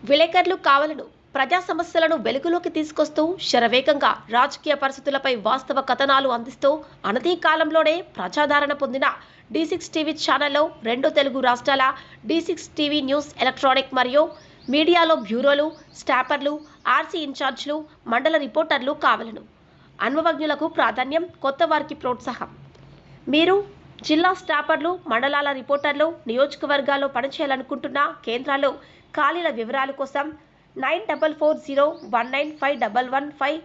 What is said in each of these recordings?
విలేకరులు కావాలను ప్రజా సమస్యలను వెలుగులోకి తీసుకొస్తూ శరవేగంగా రాజకీయ పరిస్థితులపై వాస్తవ కథనాలు అందిస్తూ అనతి కాలంలోనే ప్రజాదరణ పొందిన D6 టీవీ ఛానల్లో 2 తెలుగు రాష్ట్రాల D6 టీవీ న్యూస్ ఎలక్ట్రానిక్ మరియు మీడియాలో బ్యూరోలు, స్టాపర్లు, ఆర్సీ ఇన్ఛార్జ్లు, మండల రిపోర్టర్లు కావాలను. అనుభవజ్ఞులకు ప్రాధాన్యం, కొత్త వారికి ప్రోత్సాహం. మీరు జిల్లా స్టాపర్లు, మండలాల రిపోర్టర్లు, నియోజకవర్గాల్లో పనిచేయాలనుకుంటున్న కేంద్రాల్లో ఖాళీల వివరాల కోసం 9440195115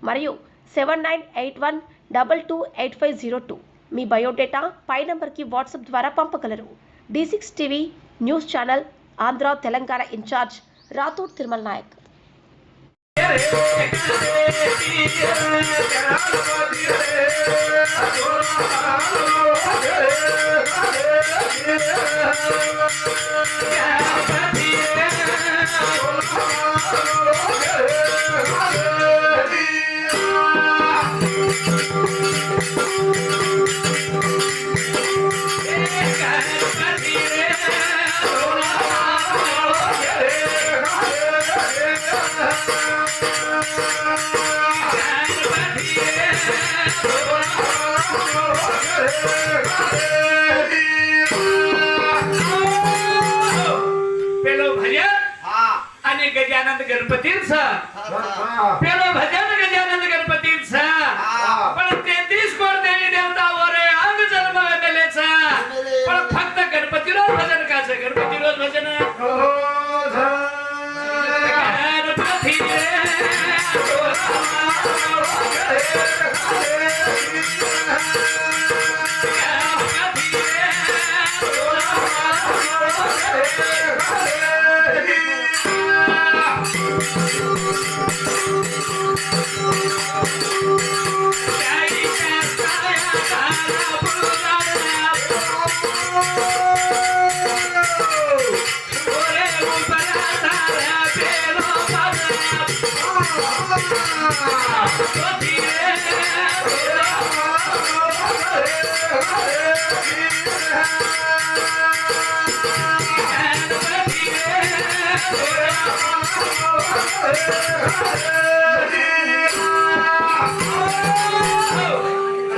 మరియు 7981228502 మీ బయోడేటా పై నంబర్కి వాట్సాప్ ద్వారా పంపగలరు. D6 TV news channel Andhra Telangana incharge Rathod Tirumala Naik. पेलो भजन आणि गजानंद गणपतींचा पेलो भजन गजानंद गणपतींचा पण 33 कोण देवी देवता वर अंग जन्म मेलेचा पण फक्त गणपती रोज भजन काच गणपती रोज भजन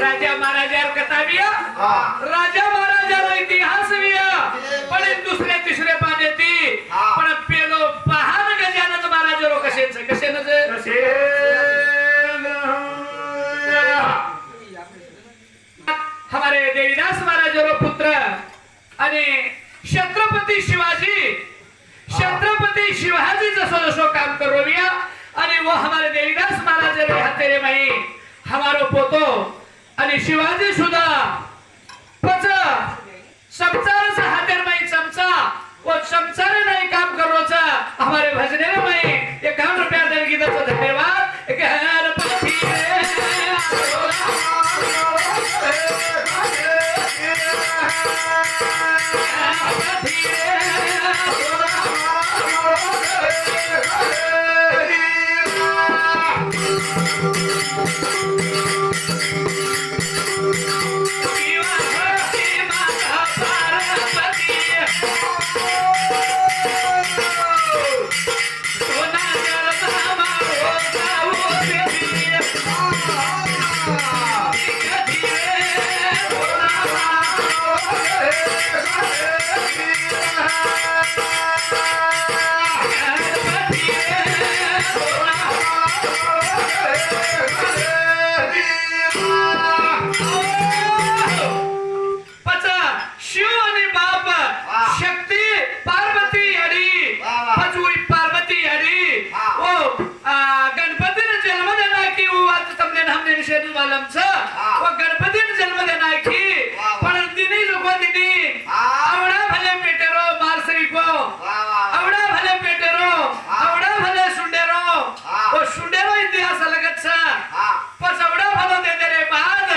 राजा महाराजा कथा बिया राजा महाराजा इतिहास बिया पण दुसरे तिसरे पाने ती पण पेलो पहान गजानन महाराज रो कसेच हमारे देवीदास महाराज रो पुत्र आणि छत्रपती शिवाजी जसो काम करो बिया आणि वो हमारे देवीदास महाराज रे हातेरे मई हमारो पोतो आणि शिवाजी सुद्धा पच समचार हातेर मई चमचा वो चमचारे नहीं काम करोचा हमारे भजने मई 51 रुपया देणगी दो धन्यवाद गणपती गणपती जन्म देना की पण दिनी लोक दिनी आवडा भले पेटेरो मारसईको आवडा भले पेटेरो आवडा भले सुंडेरो ओ सुंडेरो इतिहास लगत पस आवडा भलो दे रे बाद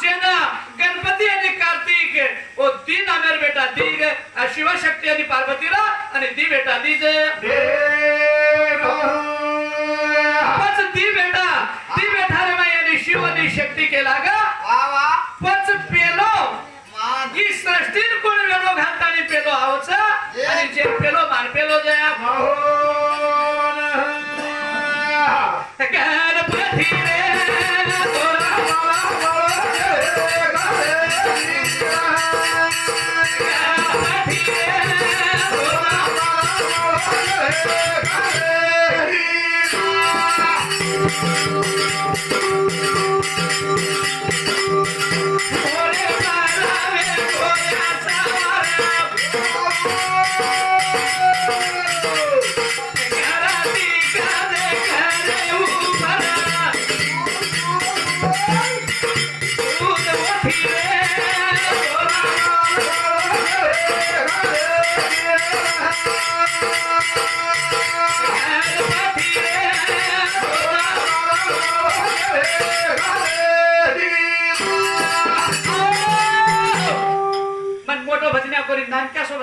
जेना गणपती आणि कार्तिक ओ तीन आमेर बेटा तीग शिवशक्ती आणि पार्वतीला आणि ती बेटा दीज पच ती बेटा रे माई आणि शिव आणि शक्ती केला गा पच पेलो ही सृष्टीन कोण वेळो घालतानी पेलो आवचा आणि जे पेलो मान पेलो जया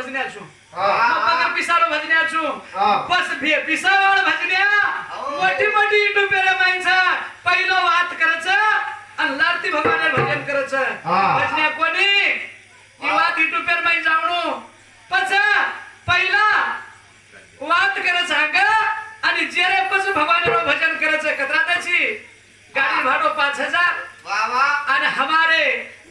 भजन्याचो हा. पगार पिसारो भजन्याचो हा. बस पिसावाळ भजन्या मोठी मोठी युट्यूबला माणसं पहिलं वात करायचं आणि लारती भगवान भजन करायचं हा. भजन्या कोणी ही वात युट्यूबवर माई जावणू पच पहिला वात करायचं अंग आणि जेरे पच भगवान भजन करायचं कत्राताची गाडी भाडो 5000 वा वा आणि हमारे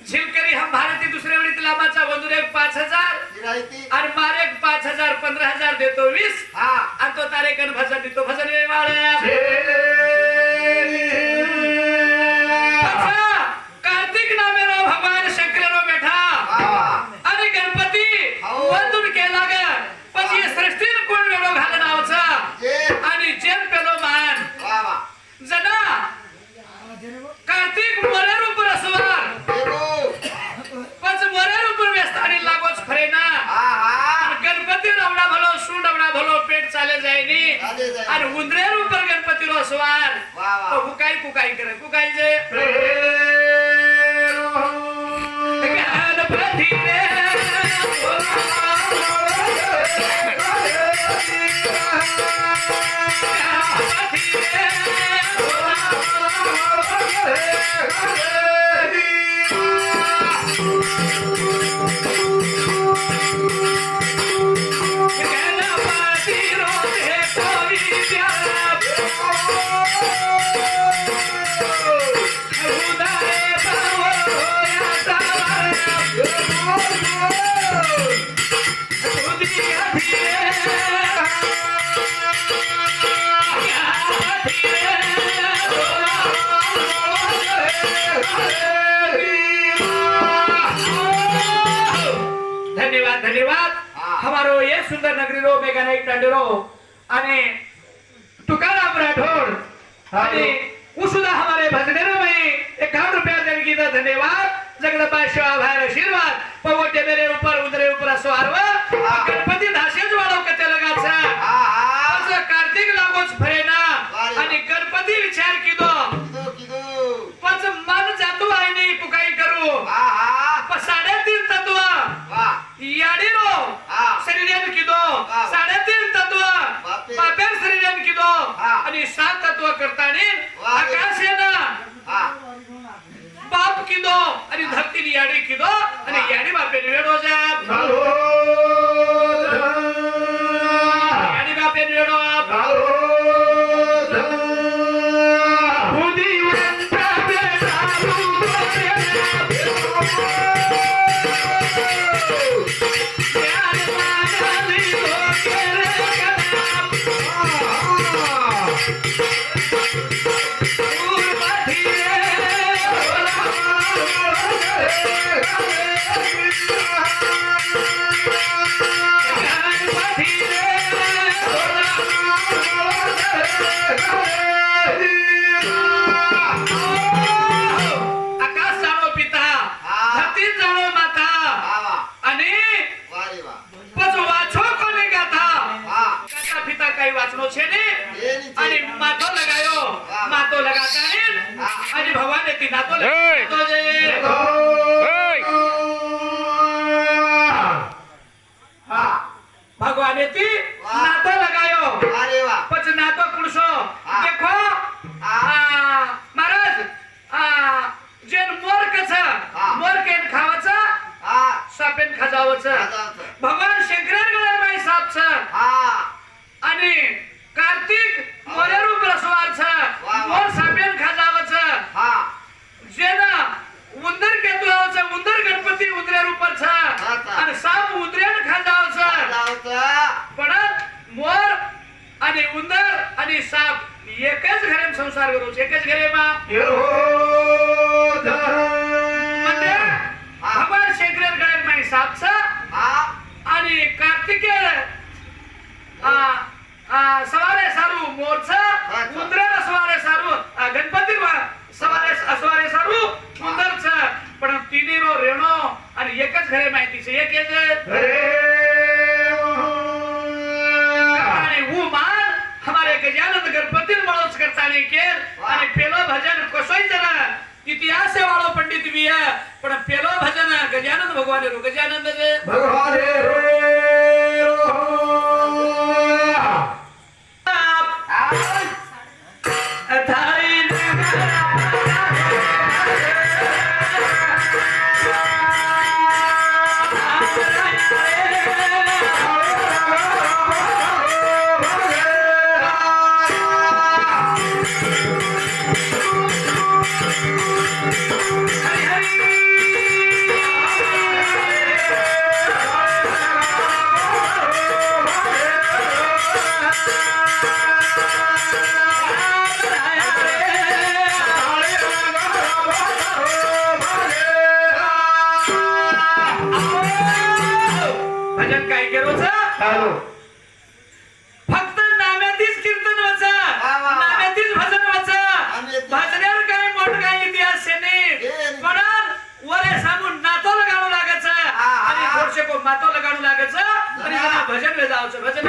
झिलकरी हम भारती दुसऱ्या वेळी लांबाचा बंधुरे 5000 गिरायती आणि मारे 5000 15000 देतो 20 हा आणि तो तारे कन भजन देतो भजन वेवाळ्या अच्छा, कार्तिक नामेरो भगवान शंकररो बैठा वा आणि गणपती हो. वंदन केला ग पण ये सृष्टीन कोण वेळो घालून आवचा जे आणि जेल पेलो मान वा वा जना कार्तिक मोरेर ऊपर असवार देवो पच मोरेर ऊपर व्यस्तानी लागोच फरेना हा हा गणपती रवडा भलो सूंड रवडा भलो पेट चाले जायनी चाले जायनी. आणि उंदरेर ऊपर गणपती रो असवार वा वा तो कुकाई कुकाई करे कुकाई जे गणपती रे गणपती गणपती रो दे कोई प्यारा उदारे पावो होया तारा उदिया धीरे धन्यवाद धन्यवाद हमारो ये सुंदर नगरी रो मेघानाई टांडरो आणि तुकाराम राठौड़ आणि उसुदा हमारे भजनेरो में 51 रुपया देने की धन्यवाद जगदंबा शिवा भाई आशीर्वाद पवटे मेरे ऊपर उंदरे ऊपर सवार गणपती धासेज वाळो कते लगाचा हा हा असं कार्तिक लागोच फरेना आणि गणपती विचार किदो किदो किदो पच मन जातो आहे नी पुकाई करू हा हा 3.5 तत्व वा याडीरो हा. शरीरान किदो हा. 3.5 तत्व बापरे. पापेर शरीरान किदो हा. आणि 7 तत्व करतानी वा. आकाशेना हा बाप किदो आणि धरतीनी याडी किदो आणि याडी बापेन वेडो जा याडी बापेन वेडो बुद्धिवंता बेटा आकाश जाणो पिता धरती जाणो माता वा वा आणि वा रे वा पच वाछो कोने गाथा हा કાકા પિતા કઈ વાંચનો છે ને એની છે. અને માથો લગાયો માથો લગાતા ને અને ભગવાને તી નાતો લગાતો જે હા ભગવાને તી નાતો લગાયો वा रे वा પછી નાતો પુરુષો દેખો હા. महाराज जेन मोर कछ मोर केन खावाचा हा सापेन खाजावचं खाजावचं. भगवान शंकराकडे माई साप छ हा आणि कार्तिक मोरेर ऊपर सवार छ वा. मोर सापेन खाजावचं हा जेना उंदर केतू आवचं उंदर गणपती उंदरेर ऊपर छ अच्छा. आणि साप उंदरेन खाजावचं जावचं पण मोर आणि उंदर आणि साप एकच घरेम संसार करू एकच घरेमा म्हणजे भगवान शंकराकडे माई साप छ हा आणि कार्तिके सवारे सारू मोरच उंदराला सवारे सारू गणपती सवारे सारू उंदरच पण तिन्ही रो रेणो आणि एकच घरे माहितीचे एक आणि वो मान हमारे गजानंद गणपती मळोच करताने के आणि पेलो भजन कसोई जरा इतिहास वाळो पंडित भी है पण पेलो भजन गजानंद भगवान रो गजानंद जे भगवान रे भजन काय केलं फक्त नाम्यातीच कीर्तन वाचा नाम्यातीच भजन वाचा भजनावर काय मोठ काय इतिहास नाही म्हणून वरे सांगून नातोला गाणू लागायचं आणि थोडसे को मातोला गाणू लागायचं आणि त्यांना भजन वे जायचं भजन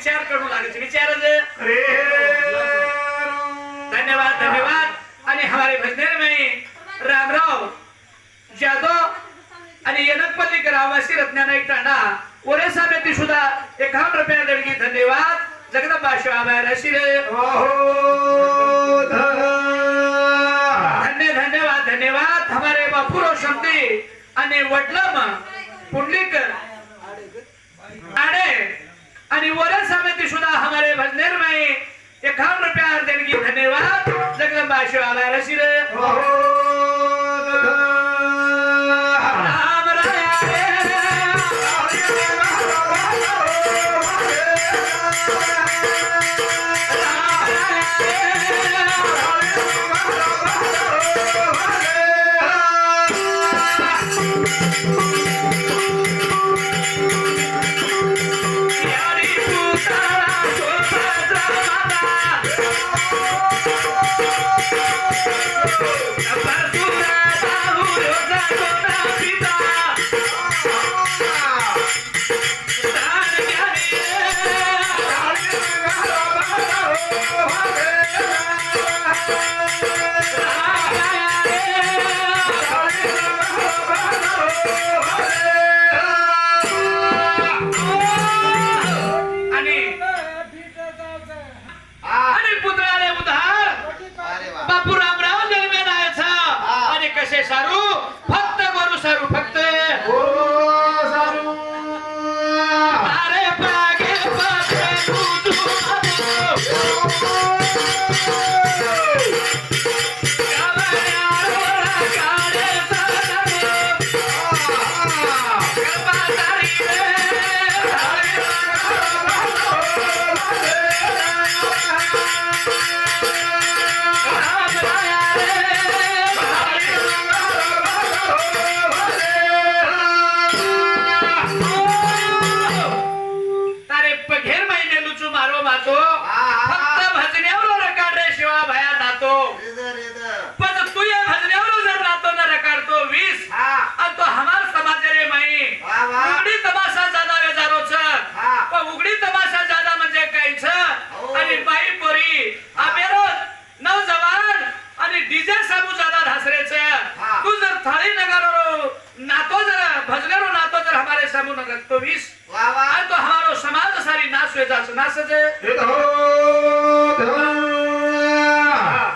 विचार करू लागे विचार धन्यवाद धन्यवाद आणि हमारे भजनेर में रामराव जादव आणि यनकपल्ली ग्रामवासी रत्नानाई टांडा ओरेसा में सुद्धा 51 रुपया देणगी धन्यवाद जगदंबा शिवाबाई शिरे धन्यवाद धन्यवाद हमारे बापूराव शब्दी आणि वडलम पुंडलिकर आडे आणि वरद समिति सुधा हमारे भजनेर में 51 रुपया देणगी धन्यवाद जगदंबा शिवाबाई रशिरे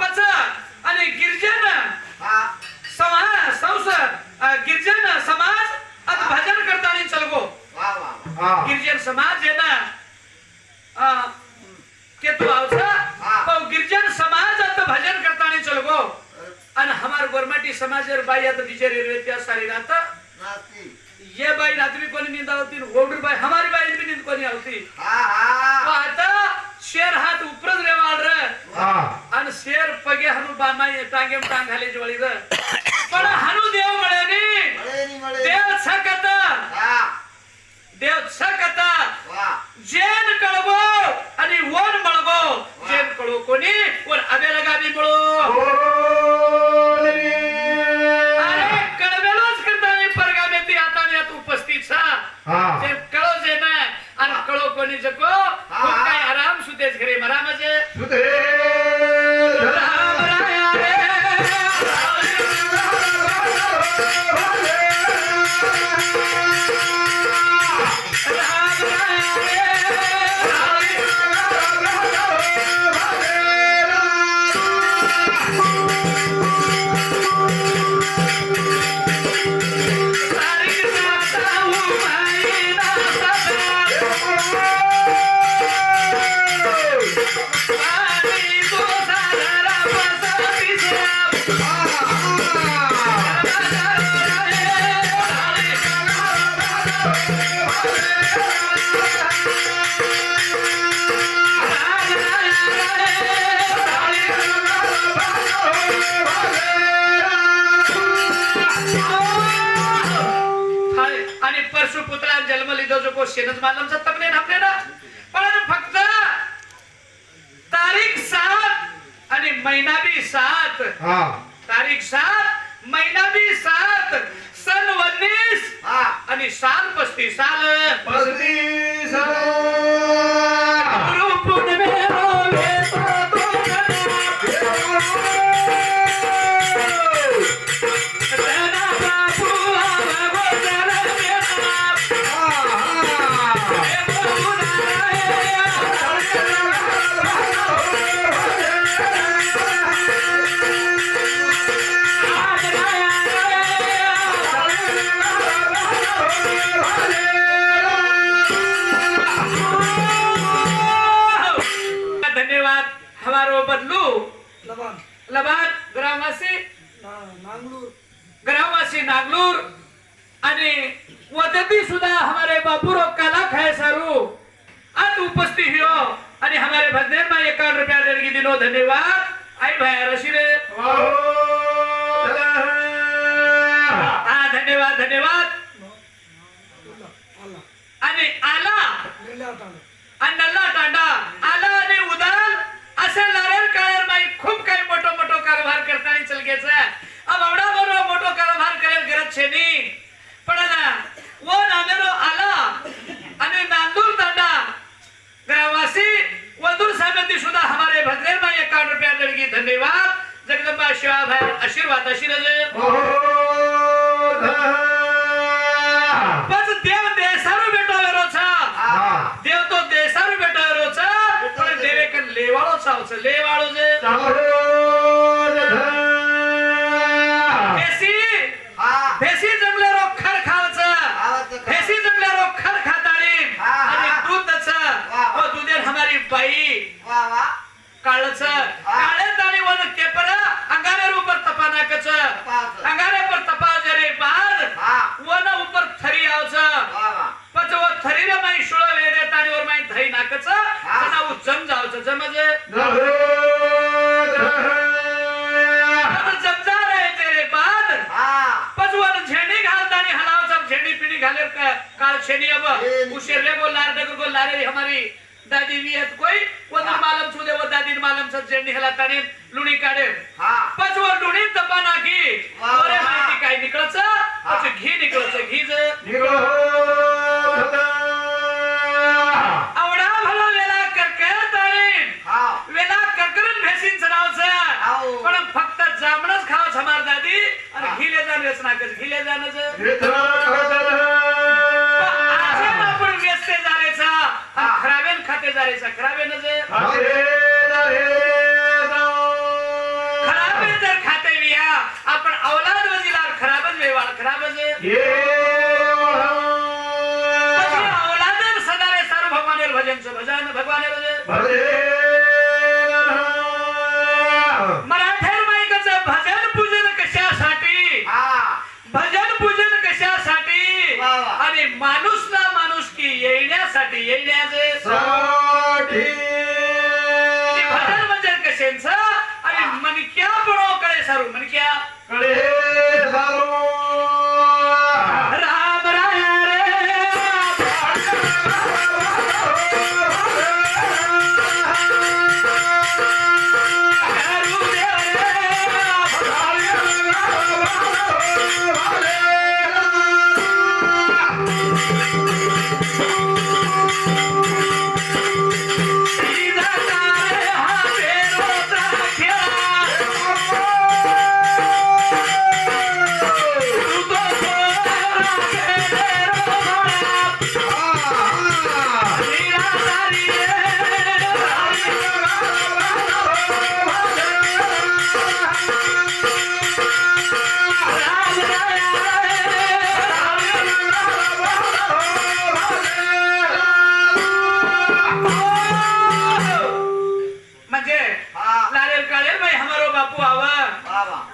पच आणि गिरजन हा समाज गिरजन समाज अत भजन करताना चलगो वा वा गिरजन समाज है ना के तू आवसा तो गिरजन समाज अत भजन करताना चलगो आणि हमार गोरमाटी समाजर बाई आता बिचारी रेत्या सारी रात नास्ती ये बाई रात्री कोणी निंदा होती गोडूर बाई हमारी बाई भी निंद कोणी होती हा हा आता शेर हात उपरच रेवाळ र आणि शेर पगे हनु बामाई टांगेम टांग घाले जवळी र पण हनु देव मळेनी मळे मळे देव छकत हा देव छकत वा जेन कळगो आणि वन मळगो जेन कळो कोणी वर अबे लगाबी मळो अरे कळवेलोच करतानी परगामे ती आता यात उपस्थित सा जे कळो जे ना आणि कळो कोणी जको खूप काय आराम सुतेच घरी मरा मजे राम राया रे राम राया रे सारी जाता हूँ मैं ना पानी को सारा पसाती से आणि परशुपुत्रा जन्म लिहितो जो को शेनच मालमचा तपने नापले ना पण फक्त तारीख 7 आणि महिना बी 7 तारीख 7 महिना बी 7 सन 19 हा आणि साल 35 साल रूपुन मेरो वेता जना बापू आवगो जरा धन्यवाद हमारो बदलू लबान ग्रामवासी नागलूर आणि वदती सुद्धा हमारे बापूरो काला खाए सारू आज उपस्थित हो आणि हमारे भजनेर में 51 रुपया देणगी दिलो धन्यवाद आई भाई रशिरे धन्यवाद धन्यवाद आणि आला आणि नल्ला तांडा आला आणि उदाल असे लारेर काळेर माई खूप काही मोठो कारभार करताना चल घ्यायचा अब एवढा बरो मोठो कारभार करेल गरज छे नी पण ना वो नामेरो आला आणि नांदूर तांडा ग्रामवासी वदूर समिति सुद्धा हमारे भद्रेर में 51 रुपया देणगी धन्यवाद जगदंबा शिवा भाई आशीर्वाद आशीर्वाद बस देव देसारू बेटा वेरोचा देव तो देसारू बेटा वेरोचा पण देवे कन लेवाळो चावच लेवाळो जे भेसी जंगले रो खर खावच भेसी जंगले रो खर खाताळी आणि दूधच व दुधेर हमारी बाई वा वा काळच काळे ताणी वन केपर अंगारे ऊपर तपा नाकच अंगारे पर तपा जरे बाद वन ऊपर थरी आवच वा वा पच वो थरी रे माई शुळ वेदे ताणी वर माई धई नाकच तना उ जम जावच जमज जमजा रे तेरे बाद पच वन झेंडी घालतानी हलावच झेंडी पिणी घाले काळ छेनी अब उशे रे गो लार डगर गो लारे हमारी दादी वियत कोई वदर मालम छुदे वो दादी मालम सब जेंडी हला ताने लुणी काढे पच वर लुणी तपा नाकी ओरे माहिती काय निकळच पच घी निकळच घीज आवडा भलो वेला करकर ताने वेला करकरन भेसिन चरावच पण फक्त जामणच खावच हमार दादी आणि घीले जाण वेचनाकच घीले जाणच आपण व्यस्त झालेचा खराबेन खाते झालेचा खराब आपण औलाद वजीलार खराबच व्यवहार खराबच પછી औलादर सदारे सारू भगवानेर भजन च भजन भगवानेर मराठेर माईकच भजन पूजन कशासाठी भजन पूजन कशासाठी आणि माणूस ना माणूस की येण्यासाठी येण्याचे भजन भजन कशांचं आणि मनक्या पडो कळे सारू मनक्या राम राया रे म्हणजे लालेल काळेल भाई हमारो बापू आवा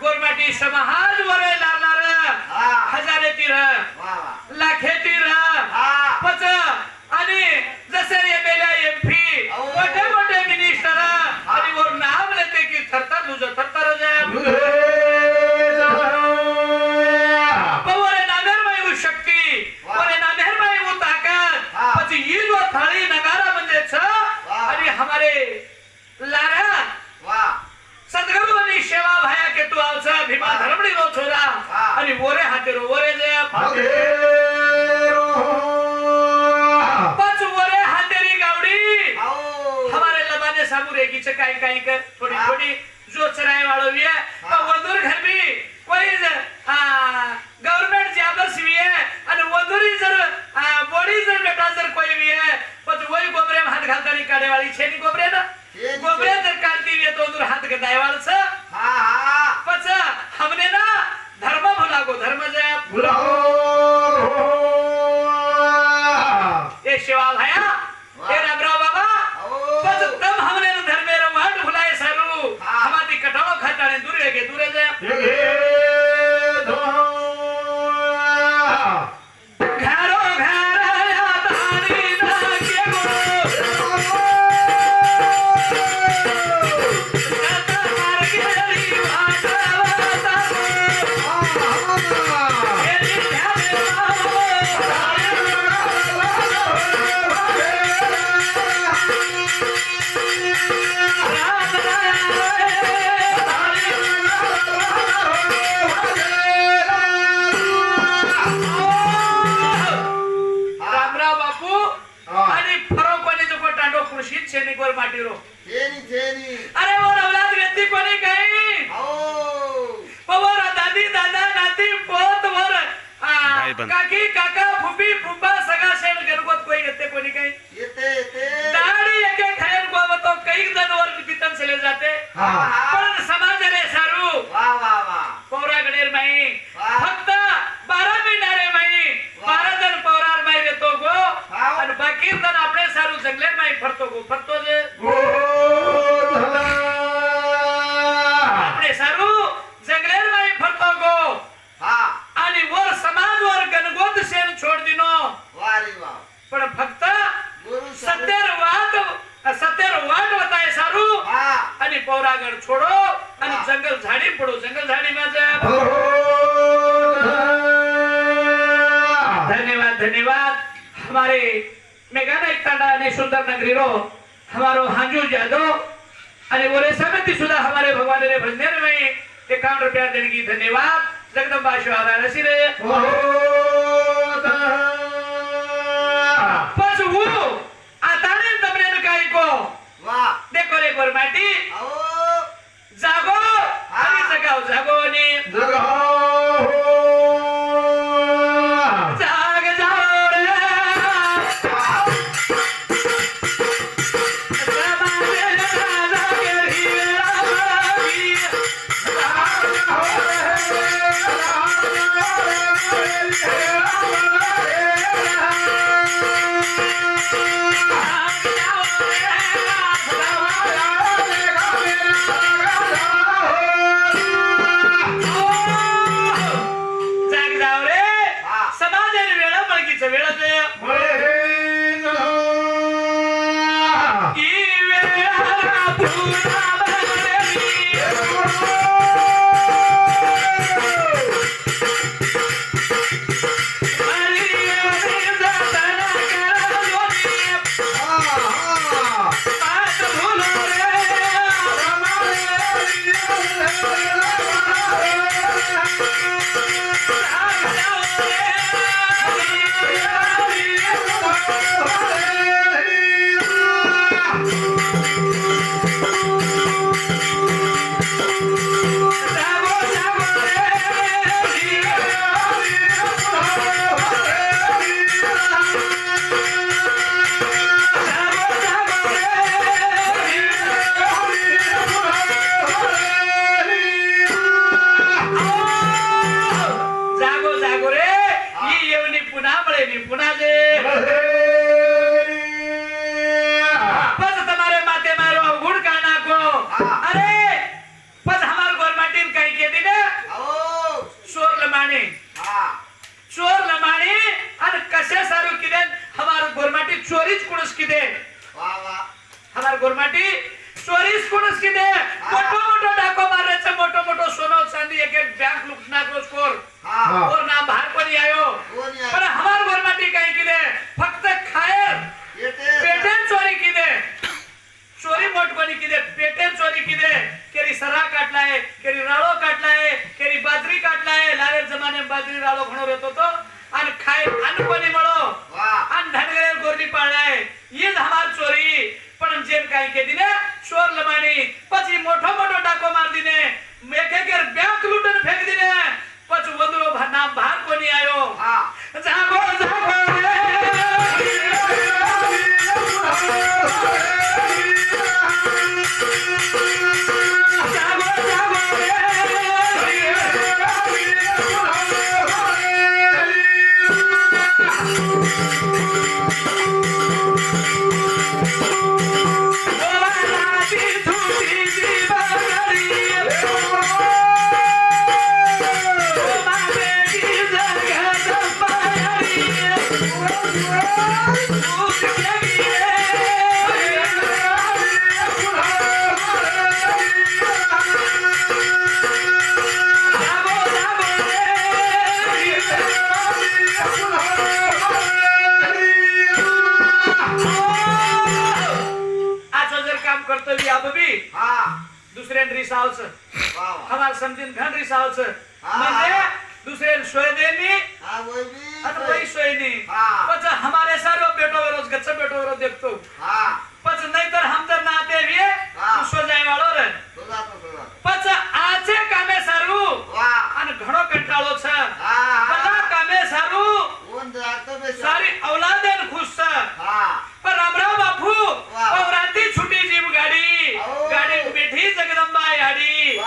गोरमाटी समाज वरे लारणार हजारे तीर लाखे तीर पच आणि जसे एमएलए एमपी मोठे मोठे मिनिस्टर आणि वर नाव लेते की थरथर तुझं थरथर पवरे नामेर माई शक्ती पवरे नामेर माई ताकद પછી ઈ જો થાળી નગારા म्हणजे छ आणि हमारे लारा सद्गुरु आणि सेवा भाया के तू आवचा भीमा धर्मडी रो छोरा आणि वरे हाते रो वरे जे पाच वरे हातेरी गावडी हमारे लबाने सामुरे की चकाई काई कर थोड़ी थोड़ी जो चराय वालो भी है पर वंदुर घर भी कोई गवर्नमेंट जाबर्स भी है आणि वंदुरी जर बॉडी जर बेटा जर कोई भी है पण वही गोबरे हात घालतानी काढे वाली छेनी गोबरे ना गोबरे जर काढती भी तो दूर हात गदाय वालच पच हमने ना धर्म भुलागो धर्म जे भुलागो ए शिवा भाया ए रामराव बाबा पच तम हमने ना धर्मेर वाट भुलाए सारू हमारी कटाळो खाताने दूर गे दूर जे सैनिकवर माटीरो अरे वो औलाद व्यक्ति कोणी काही पवर दादी दादा नाती पोत वर काकी काका फुफी फुफा सगा शेण गणगोत कोई येते कोणी काही दाढी एके खायन गोवतो काही जनावर पितन चले जाते पण समाज रे सारू पौरा गणेर माई फक्त 12 मिनिटारे माई 12 जण पौरार माई देतो गो आणि बाकी जण आपले सारू जंगले माई फरतो गो फरतो जे आपले सारू जंगलेर माई फरतो गो आणि वर समाज वर गणगोत शेण छोड दिनो पण फक्त सत्तर वाट बताय सारू आणि पौरागड छोडो आणि जंगल झाडी पडो जंगल झाडी माझा धन्यवाद धन्यवाद हमारे मेघानायक तांडा आणि सुंदर नगरी रो हमारो हांजू जादव आणि वरे समिति सुधा हमारे भगवान रे भजनेर में 51 रुपया देने की धन्यवाद जगदम्बा शिवाला रसी रे बस वो आताने तमने काय को देखो रे गोरमाटी जागो आणि जगाव जागो आणि जाग जाओ रे समाज जागे हिरा गोरमाटीचं वेळच आहे. ही वेळा पुन्हा बरली. हरी हरी जाताना करा जोडी. पाच भुलो रे जागो जागो रे ही येवनी पुन्हा मळेनी पुन्हा दे. बस तुम्हारे माथे मारो गुड़ का नाको. अरे बस हमार गोरमाटीन कहीं के दिन चोर लमाणी चोर लमाणी आणि कसे सारू किदे हमार गोरमाटी चोरीच कुणस किदे. हमार गोरमाटी चोरीच कुणस किदे. मोठो मोठो डाको मारायचं मोठो मोठो सोनं चांदी एक एक बँक लुटना को स्कोर और नाम बाहर कोणी आयो. पण हमार गोरमाटी काही किदे फक्त खायर पेटेन चोरी किदे. चोरी मोठ कोणी किदे पेटेन चोरी किदे. केरी सरा काटलाय केरी राळो काटलाय केरी बाजरी काटलाय. लारे जमाने बाजरी राळो खणो रहतो तो आणि खाय अन्न कोणी मळो आणि धनगरे गोरली पाळलाय. हीच हमार चोरी. पण जेम काही के दिने चोर लमाणी પછી મોટો મોટો ડાકો માર દીને એક એક બેંક લૂટન ફેંક દીને પછી વંદરો નામ બહાર કોની આયો. જાગો જાગો રે જાગો જાગો રે. दुसऱ्या रिसावच हमार समजीन घन रिसावच म्हणजे दुसरे सोय देनी आता वही सोय नहीं. पच हमारे सारो बेटो रोज गच्छ बेटो रोज देखतो. पच नहीं तर हम तर नाते भी सो जाय वाळो रे. पच आचे कामे सारू आणि घणो कंटाळो छ. बला कामे सारू सारी औलादेन खुश छ. पर रामराव बापू औराती छुटी जीव गाडी गाडी बेठी जगदंबा याडी.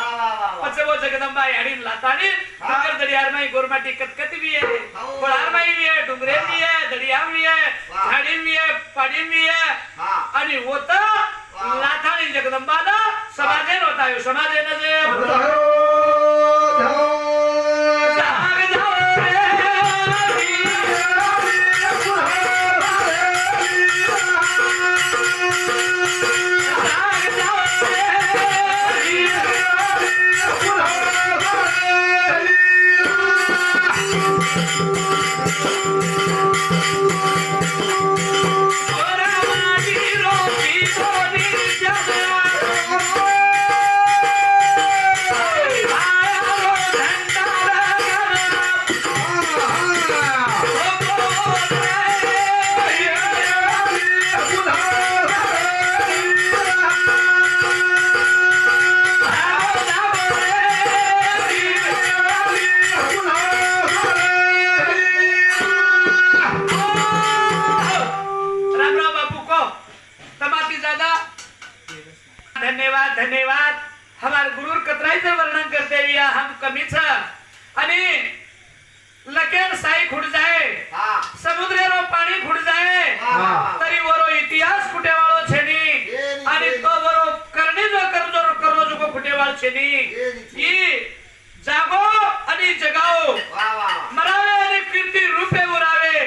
पच वो जगदंबा याडी लाताडी डोंगर दडियार में गोरमाटी कतकती भी है कोळार में भी है डोंगरे भी है दडिया भी है झाडी भी है पाडी भी है. आणि होता लाताडी जगदंबा ना समाजेन होता यो समाजेन जे धन्यवाद धन्यवाद. हमार गुरुर कतराईचं वर्णन करते हुए हम कमी छ आणि लकेन साई खुट जाए समुद्रेरो पाणी खुट जाए तरी वरो इतिहास फुटेवाळो छेनी आणि तो वरो करणी जो करो जो फुटेवाळ छेनी. ई जागो आणि जगाओ मरावे आणि कीर्ती रूपे उरावे.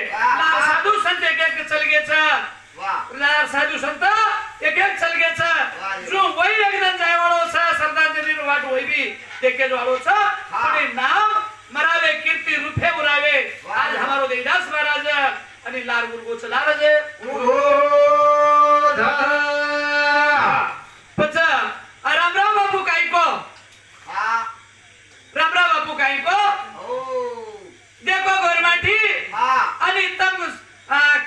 तेज वाळो छ आणि नाम मरावे कीर्ती रूपे उरावे आज हमारो देवदास महाराज आणि लाल गुरगोच लारज पच रामराव बापू काय को रामराव बापू काय को देखो गोरमाटी आणि तम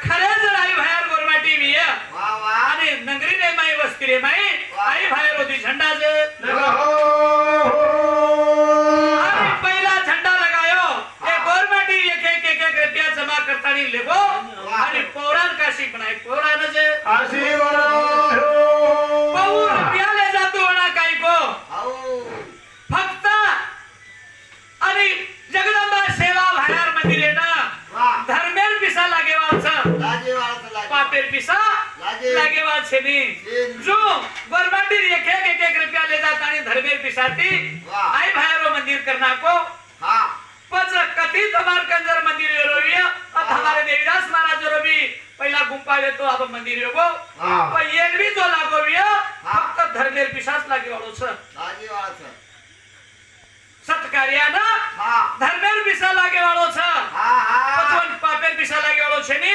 खरे जर आई बाहेर गोरमाटी बी आणि नगरी रे माई वस्ती रे माई आई बाहेर होती झंडा आणि पहिला झंडा लगायो ए गोरमाटी एक एक एक एक रुपया जमा करतानी लेगो आणि पौराण काशी बनाय पौराण जे काशी पौर रुपया ले जातो होना काय को फक्त आणि जगदंबा सेवा बाहेर मंदिरे ना धर्मेर पिसा लागेवाच पापेर पिसा लागेवाच छेनी जो गोरमाटी एक एक एक रुपया ले जात आणि धर्मेर पिसाती आई बाहेर मंदिर करना को पच कथित मार्कंजर मंदिर रोविया अब हमारे देवीदास महाराज रो भी पहिला गुंपा येतो अब मंदिर योगो पण एक भी जो लागोविया फक्त धर्मेर पिसाच लागेवाळो छ सत्कार्याना धर्मेर पिसा लागेवाळो छ पचवन पापेर पिसा लागेवाळो छेनी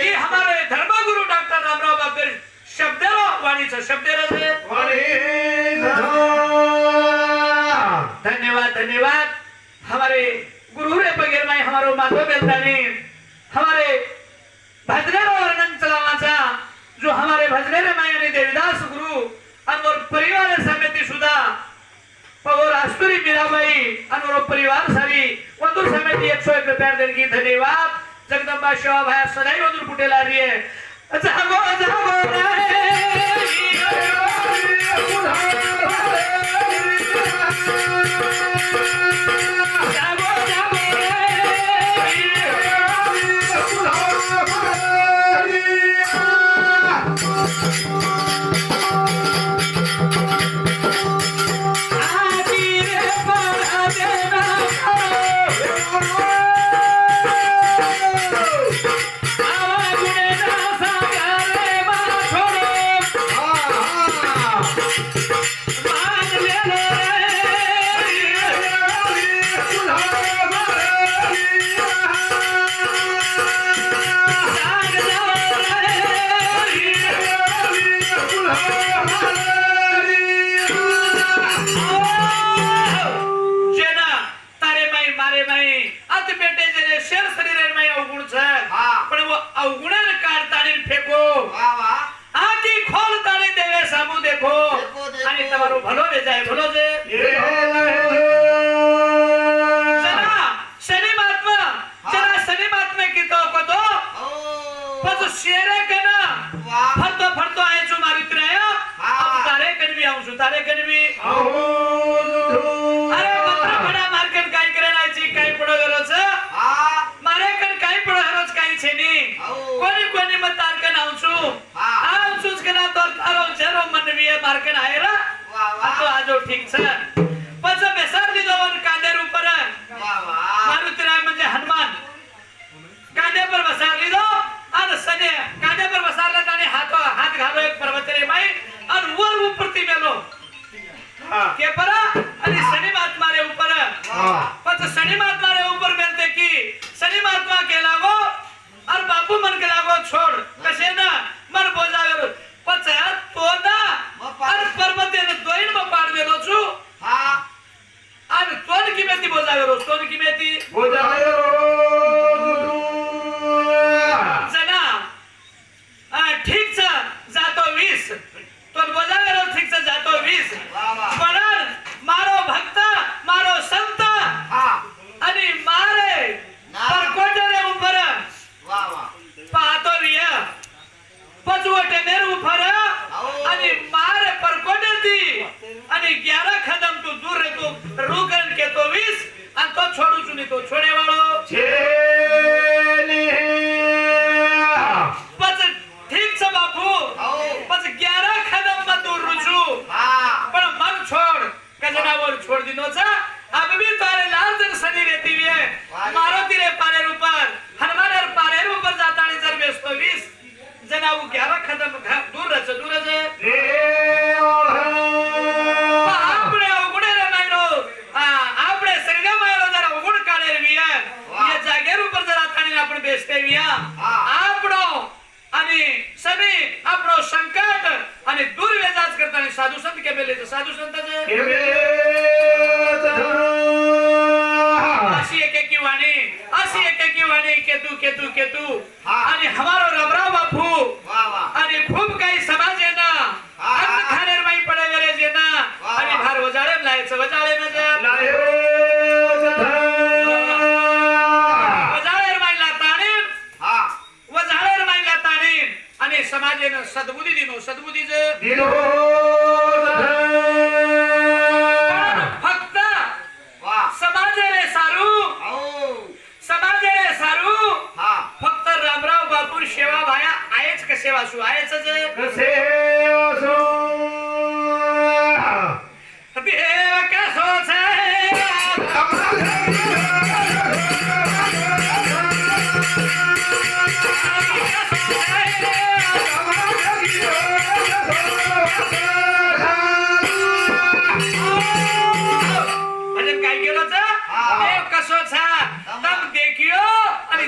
ई हमारे धर्मगुरु डॉक्टर रामराव बापेर शब्देरो वाणी छ शब्देरो वाणी धन्यवाद धन्यवाद हमारे गुरु रे बगैर में हमारो माधव बेलदानी हमारे भजनेरो वर्णन चलावाचा जो हमारे भजनेरे मायानी देवीदास गुरु और परिवार समिति सुधा पवर आस्तुरी मीराबाई और परिवार सारी वंदुर समिति 101 रुपया देने की धन्यवाद जगदंबा शिवा भाई सदाई वंदुर पुटेला रही है जागो जागो रे अवगुणन काढतानी फेको आकी खोलतानी देवे सामू देखो आणि तमारो भलो दे जाय भलो जे जना शनि महात्मा की तो को तो पस शेरे कना फरतो फरतो आए जो मारी त्राया अब तारे कनवी आऊं तारे कनवी अरे पत्र बडा मार्केट काय करायची काय पडो गरज मारे कन काय पडो गरज काय छेनी कोणी कोणी मत तारकन आऊंसुच कना तो तारो जरो मनवी मार्केट आहे रा तो आजो ठीक छ पस बेसार दी दोन कांदेर ऊपर मारुतिराय म्हणजे हनुमान कांदे पर बसार ली दो और सने कांदे पर बसारला ताने हाथ घालो एक पर्वतरे माई और वर ऊपर ती मेलो के पर आणि शनि महात्मा रे ऊपर पस शनि महात्मा रे ऊपर मिलते की शनि महात्मा के लागो और बापू मन के लागो छोड़ कसे ना मन बोजावे पस तो ना और पर्वते ने दोइन में पाड मेलो छु और तोन की मेती बोजावे रो तोन की मेती बोजावे जना ठीक छ जातो 20 तोन बोजावे रो ठीक छ जातो 20 पण मारो भक्त मारो संत आणि मारे पर कोटरे ऊपर पाहतो रिय पचवटे मेर ऊपर आणि मारे पर कोटरती आणि 11 कदम तू दूर रे तू रुकन के तो 20 आणि तो छोडू चुनी तो छोडे वाळो छेली पच ठीक छ बापू पच 11 कदम में दूर रुचू पण मन छोड़ कजनावर छोड़ दिनो छ अब भी तारे लाल जन सनी रहती है मारो तिरे पारे ऊपर हनुमान पारे ऊपर जाता नहीं जर बेस्तो 20 जना वो 11 कदम दूर रचे आपने अवगुणे रे नाइनो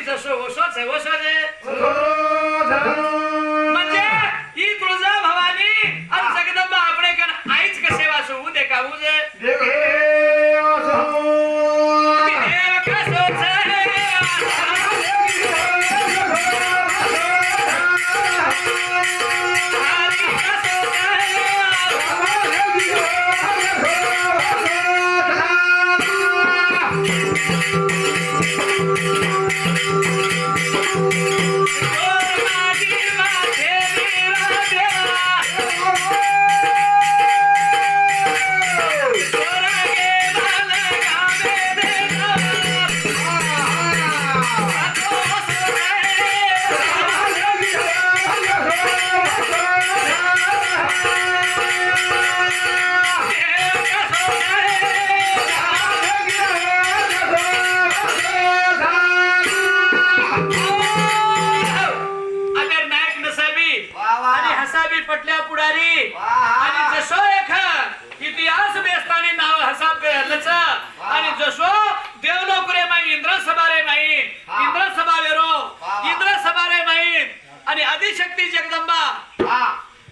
जसं ओसोच आहे ओसोच आहे म्हणजे ही तुळजा भवानी आणि जगदंबा आपणे कन आईच कसे वासू दे का उजे पटल्या पुढारी आणि जसो एक इतिहास बेस्तानी नाव हसाब करलच आणि जसो देवलोक रे माई इंद्र सभा रे माई इंद्र सभा वेरो इंद्र सभा रे माई आणि आदिशक्ती जगदंबा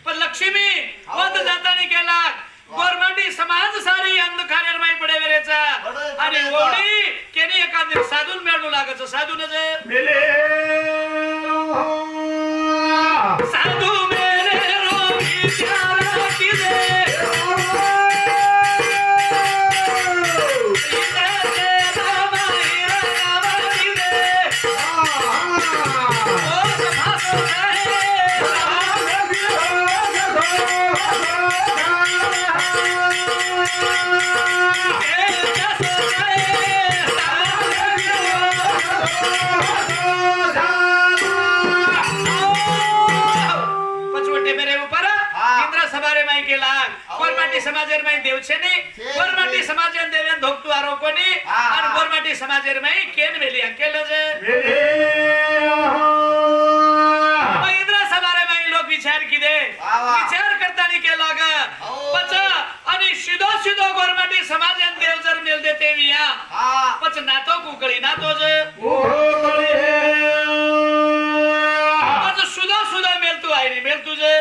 पण लक्ष्मी वंद जातानी केला गोरमाटी समाज सारी अंधकार माई पडे वेरेचा आणि ओडी केनी एखादी साधून मिळू लागच साधून जे साधू समाजेर माई देवछेनी गोरमाटी समाजेर देवेन धोक्तू आरोपनी आणि गोरमाटी समाजेर माई केन वेली अंकेल जे इंद्र सभारे माई लोक विचार किदे विचार करतानी केला ग पच आणि सिधो सिधो गोरमाटी समाजेन देव जर मेल देते विया पच नातो कुकळी नातो जे पच सुधो सुधो मेल तू आई मेल तुझे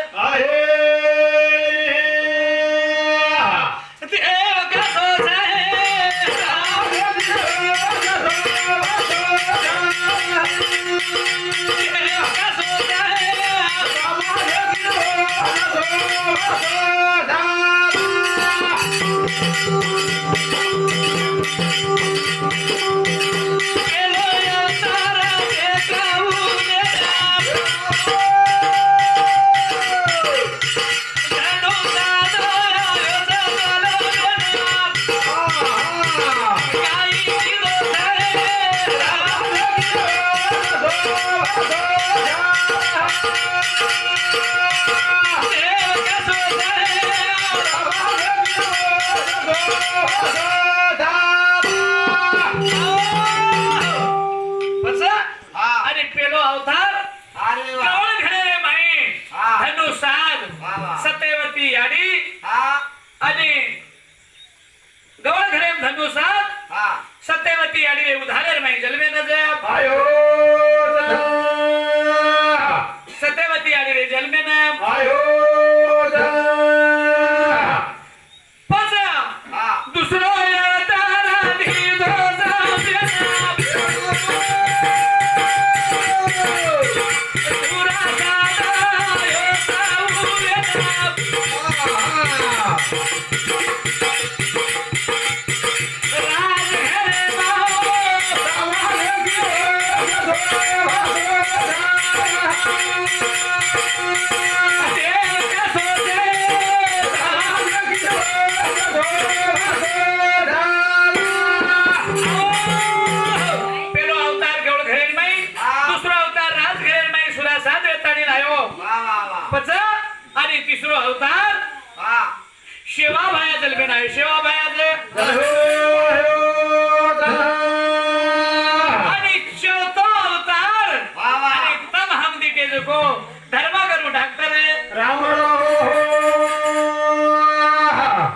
सत्यवती याडी आणि गवळ घरे धनुसात सत्यवती याडी रे उधारेर माई जलमे न जे आयो सत्यवती याडी रे जलमे न आयो पस दुसरो या तारा धी आणि तिसरो अवतार शेवा भाया जलबेन आहे शेवा भाया आणि चौथो अवतार आणि तम हम दिखे जो धर्मगुरु डॉक्टर राम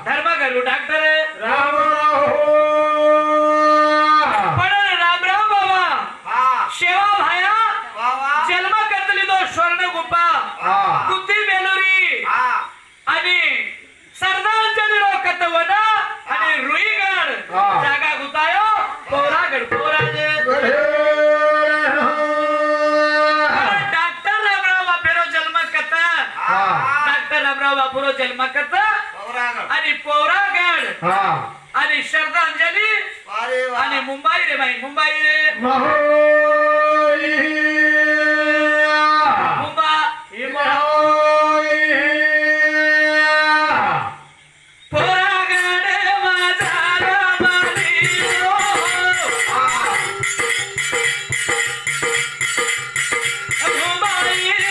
धर्मगुरु डॉक्टर राम पण रामराव बाबा शेवा हा आणि श्रद्धांजली अरे वा आणि मुंबई रे बाई मुंबई रे महोई मुंबई महोई पोरागडे माझा रमाली हो. मुंबई रे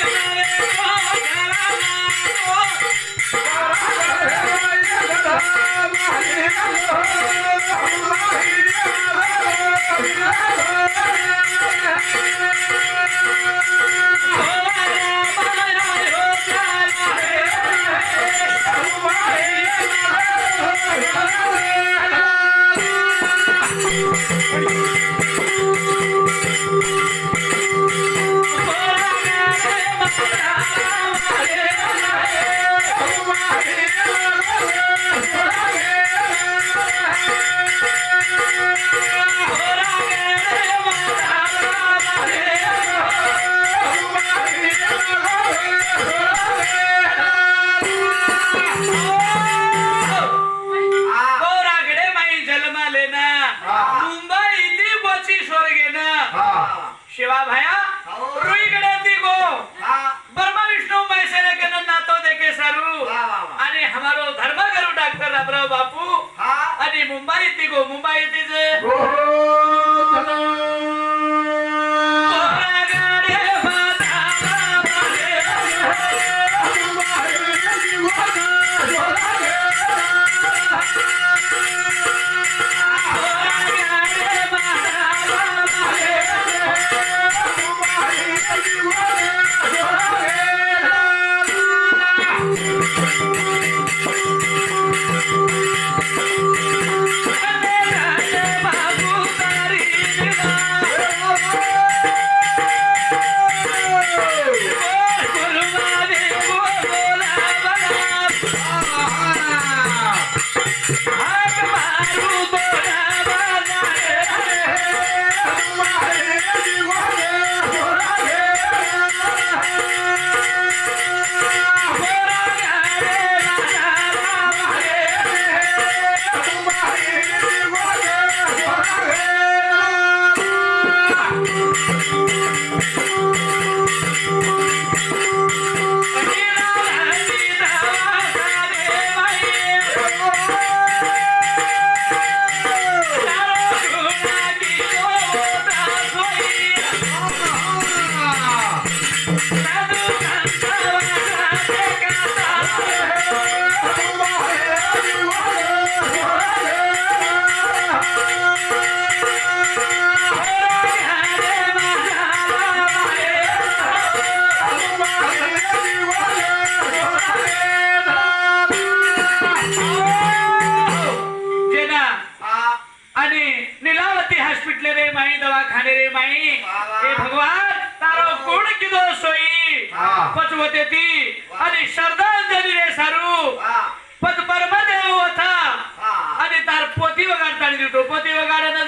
पोरागडे माई जन्माले ना मुंबई ती गोची स्वर्गे ना शिवा भाया रुईगडे ती गो ब्रह्मा विष्णु मैसेरे के नातो देखे सारू आणि हमारो धर्म करू डॉक्टर रामराव बापू आणि मुंबई ती गो मुंबई ती जे पोरागडे आणि नीलावती हॉस्पिटल रे माई दवाखाने रे माई हे भगवान तारो कोण किदो सोई पचवते ती आणि श्रद्धांजली रे सारू पद परमदेव होता आणि तार पोती वगाडतानी दिटो पोती वगाडन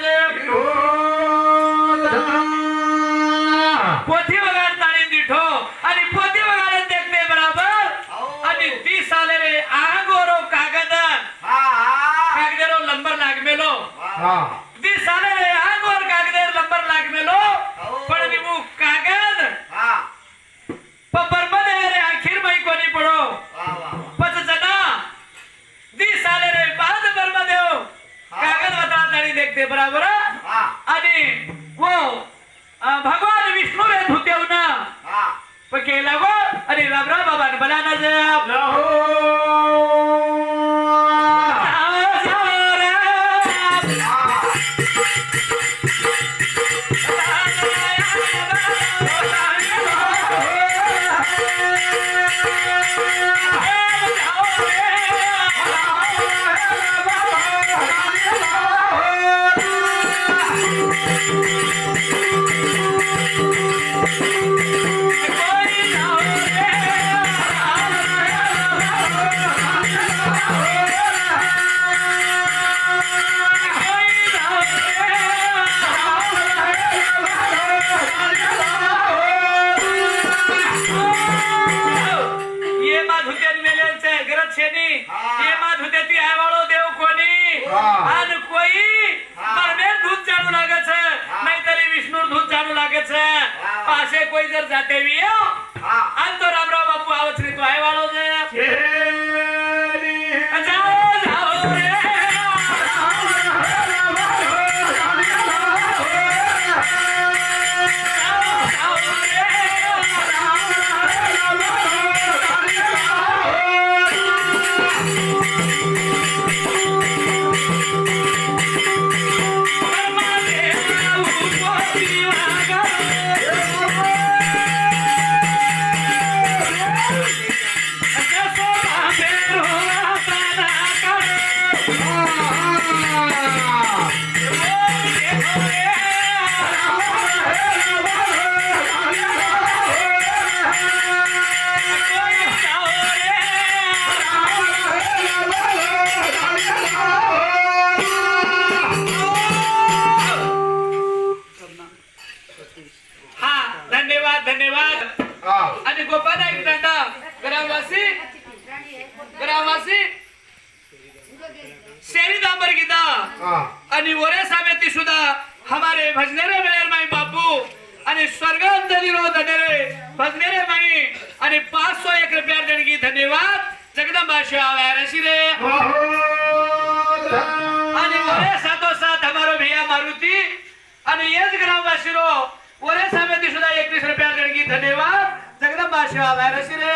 पोती वगाडतानी दिठो आणि पोती वगाडन देखते बराबर आणि 30 साले रे आंगोरो कागद कागदेरो नंबर लाग मेलो 30 साले रे आंगोर कागदेर नंबर लाग मेलो पण निमू कागद परमदेव रे आखिर मई कोणी पडो पच जना 30 साले रे बाद परमदेव कागद वतातानी देखते बराबर आणि वो भगवान विष्णू रे धुतेव ना पकेला गो आणि रामराव बाबा बलाना जा कोई जर जाते भी हो आणि तो रामराव बापू आवाज रे तो आहे वाळो जे जाओ जाओ रे आणि गोपाल नाईक दादा ग्रामवासी शेरी दांबर गीता आणि वरे सामेती सुद्धा हमारे भजनेरे वेळेर माई बापू आणि स्वर्गात दलिरो दनेरे भजनेरे माई आणि 501 रुपया देणगी धन्यवाद जगदंबा शिवाय रशी रे आणि वरे साथो साथ हमारो भैया मारुती आणि येच ग्रामवासी रो वरे सामेती सुद्धा 21 रुपया देणगी धन्यवाद जगदंबा शिवाय रशी रे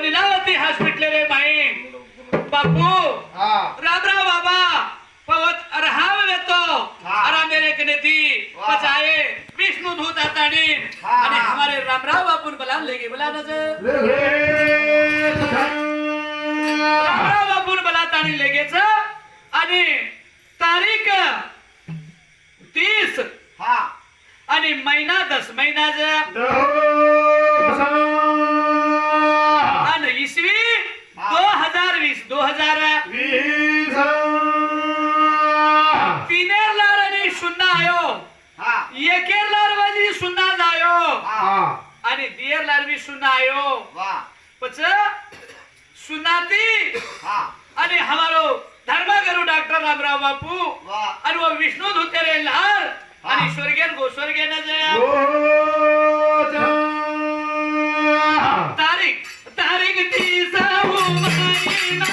लीलावती हॉस्पिटल रे माई बापू रामराव बाबा पवत अरहाव वेतो अरा मेरे कनेती बचाए विष्णु दूत आतानी आणि हमारे रामराव बापून बलान लेगे बलान रामराव बापून बलातानी लेगेच आणि तारीख 30 आणि महिना 10 महिना आणि इसवी 2020 तीनेर लार आणि शून्य आयो एकेर लार वाली शून्य जायो आणि दियर लार भी शून्य आयो पच सुनाती आणि हमारो धर्मगुरु डॉक्टर रामराव बापू आणि वो विष्णु धुतेरे लार आणि स्वर्गेन गो स्वर्गेन तारीख 30 महिना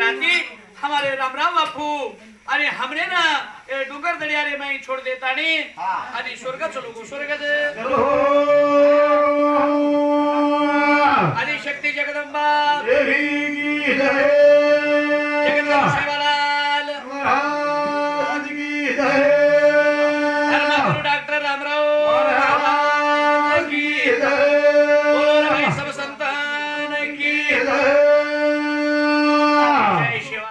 2020 हमारे रामराव बापू आणि हमने ना डुंगर दरियारे में छोड़ देता नहीं आणि स्वर्ग चलो गो स्वर्ग आणि शक्ती जगदंबा